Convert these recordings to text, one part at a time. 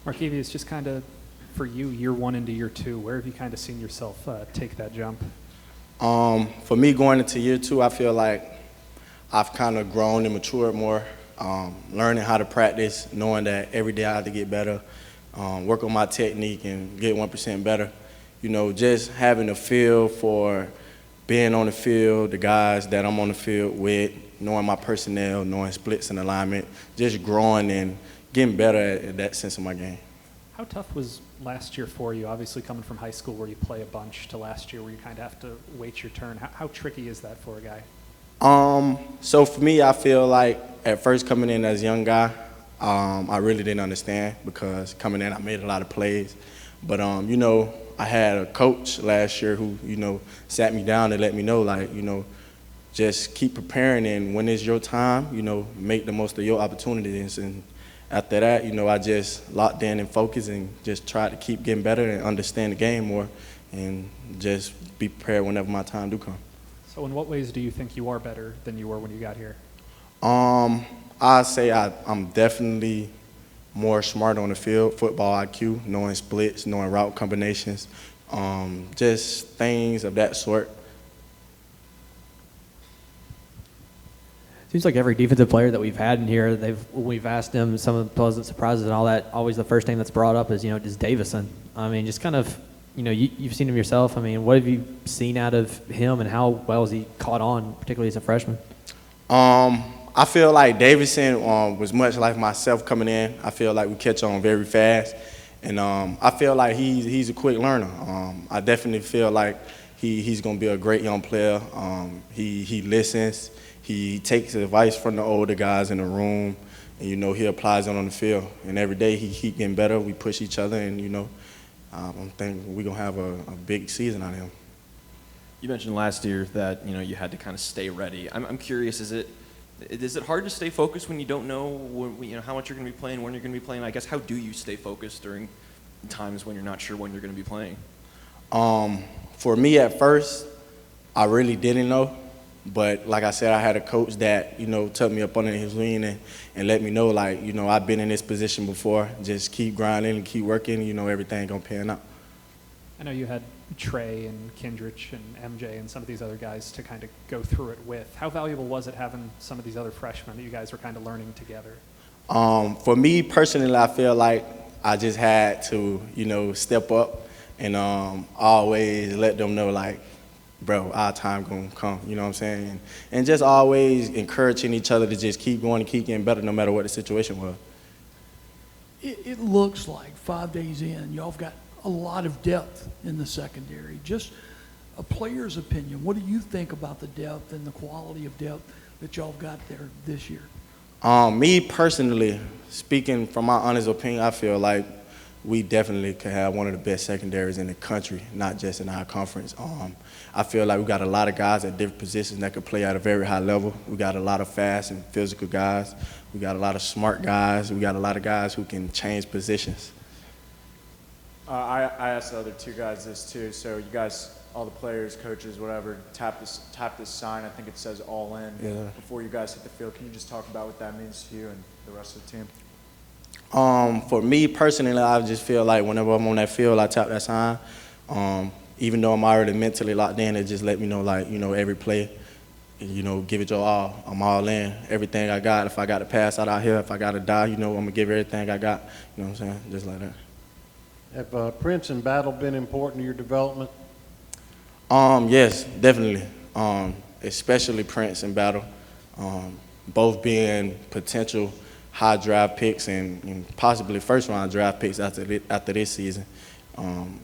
Markevious, just kind of for you, year one into year two, where have you kind of seen yourself take that jump? For me, going into year two, I feel like I've kind of grown and matured more, learning how to practice, knowing that every day I have to get better, work on my technique and get 1% better. You know, just having a feel for being on the field, the guys that I'm on the field with, knowing my personnel, knowing splits and alignment, just growing and getting better at that sense of my game. How tough was last year for you? Obviously coming from high school where you play a bunch to last year where you kind of have to wait your turn. How tricky is that for a guy? So for me, I feel like at first coming in as a young guy, I really didn't understand because coming in I made a lot of plays. But, you know, I had a coach last year who, you know, sat me down and let me know, like, you know, just keep preparing and when it's your time, you know, make the most of your opportunities. And after that, you know, I just locked in and focused and just tried to keep getting better and understand the game more and just be prepared whenever my time do come. So in what ways do you think you are better than you were when you got here? I'd say I'm definitely more smart on the field, football IQ, knowing splits, knowing route combinations, just things of that sort. Seems like every defensive player that we've had in here, we've asked them some of the pleasant surprises and all that. Always the first thing that's brought up is, you know, just Davison. I mean, just kind of, you know, you've seen him yourself. I mean, what have you seen out of him and how well has he caught on, particularly as a freshman? I feel like Davison was much like myself coming in. I feel like we catch on very fast. And I feel like he's a quick learner. I definitely feel like he's going to be a great young player. He listens. He takes advice from the older guys in the room, and, you know, he applies it on the field. And every day he keep getting better. We push each other, and, you know, I think we're going to have a big season out of him. You mentioned last year that, you know, you had to kind of stay ready. I'm curious, is it hard to stay focused when you don't know, you know, how much you're going to be playing, when you're going to be playing? I guess, how do you stay focused during times when you're not sure when you're going to be playing? For me at first, I really didn't know. But like I said, I had a coach that, you know, took me up under his wing and let me know, like, you know, I've been in this position before. Just keep grinding and keep working. You know, everything going to pan out. I know you had Trey and Kindrich and MJ and some of these other guys to kind of go through it with. How valuable was it having some of these other freshmen that you guys were kind of learning together? For me personally, I feel like I just had to, you know, step up and always let them know, like, bro, our time gonna come, you know what I'm saying? And just always encouraging each other to just keep going and keep getting better no matter what the situation was. It looks like 5 days in, y'all have got a lot of depth in the secondary. Just a player's opinion, what do you think about the depth and the quality of depth that y'all have got there this year? Me personally, speaking from my honest opinion, I feel like we definitely could have one of the best secondaries in the country, not just in our conference. I feel like we got a lot of guys at different positions that could play at a very high level. We got a lot of fast and physical guys. We got a lot of smart guys. We got a lot of guys who can change positions. I asked the other two guys this too. So you guys, all the players, coaches, whatever, tap this sign. I think it says all in before you guys hit the field. Can you just talk about what that means to you and the rest of the team? For me personally, I just feel like whenever I'm on that field, I tap that sign. Even though I'm already mentally locked in, it just let me know, like, you know, every play, you know, give it your all. I'm all in. Everything I got. If I got to pass out here, if I got to die, you know, I'm going to give everything I got. You know what I'm saying? Just like that. Have Prince and Battle been important to your development? Yes, definitely. Especially Prince and Battle. Both being potential high draft picks and possibly first round draft picks after this season.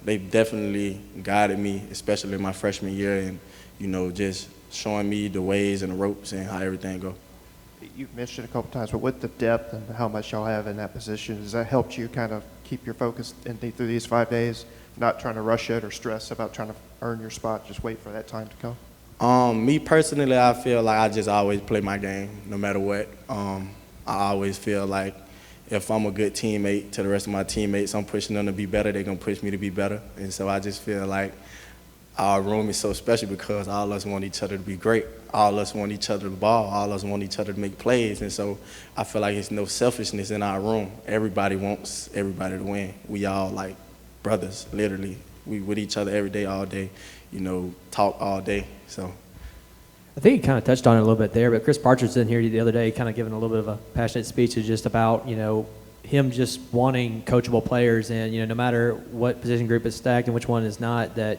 They definitely guided me, especially in my freshman year, and, you know, just showing me the ways and the ropes and how everything go. You've mentioned a couple times, but with the depth and how much y'all have in that position, has that helped you kind of keep your focus through these 5 days, not trying to rush it or stress about trying to earn your spot, just wait for that time to come? Me personally, I feel like I just always play my game no matter what. I always feel like if I'm a good teammate to the rest of my teammates, I'm pushing them to be better, they're going to push me to be better. And so I just feel like our room is so special because all of us want each other to be great. All of us want each other to ball. All of us want each other to make plays. And so I feel like it's no selfishness in our room. Everybody wants everybody to win. We all like brothers, literally. We with each other every day, all day, talk all day. So I think you kind of touched on it a little bit there, but Chris Partridge was in here the other day kind of giving a little bit of a passionate speech just about, him just wanting coachable players and, no matter what position group is stacked and which one is not, that,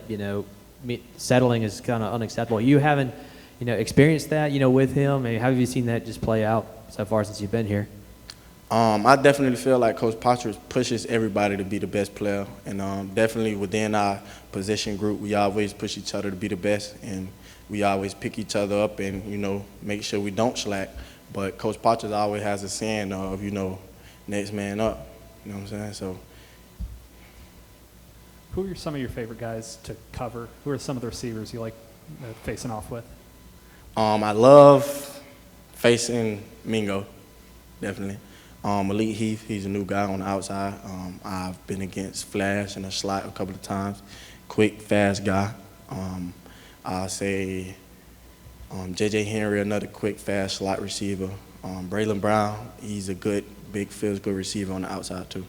settling is kind of unacceptable. You haven't, experienced that, with him? I mean, how have you seen that just play out so far since you've been here? I definitely feel like Coach Potra pushes everybody to be the best player. And definitely within our position group, we always push each other to be the best. And we always pick each other up and, make sure we don't slack. But Coach Potra always has a saying of, next man up. You know what I'm saying? So, Who are some of your favorite guys to cover? Who are some of the receivers you like facing off with? I love facing Mingo, definitely. Malik Heath, he's a new guy on the outside. I've been against Flash in a slot a couple of times. Quick, fast guy. I'll say J.J. Henry, another quick, fast slot receiver. Braylon Brown, he's a good, big, physical receiver on the outside too.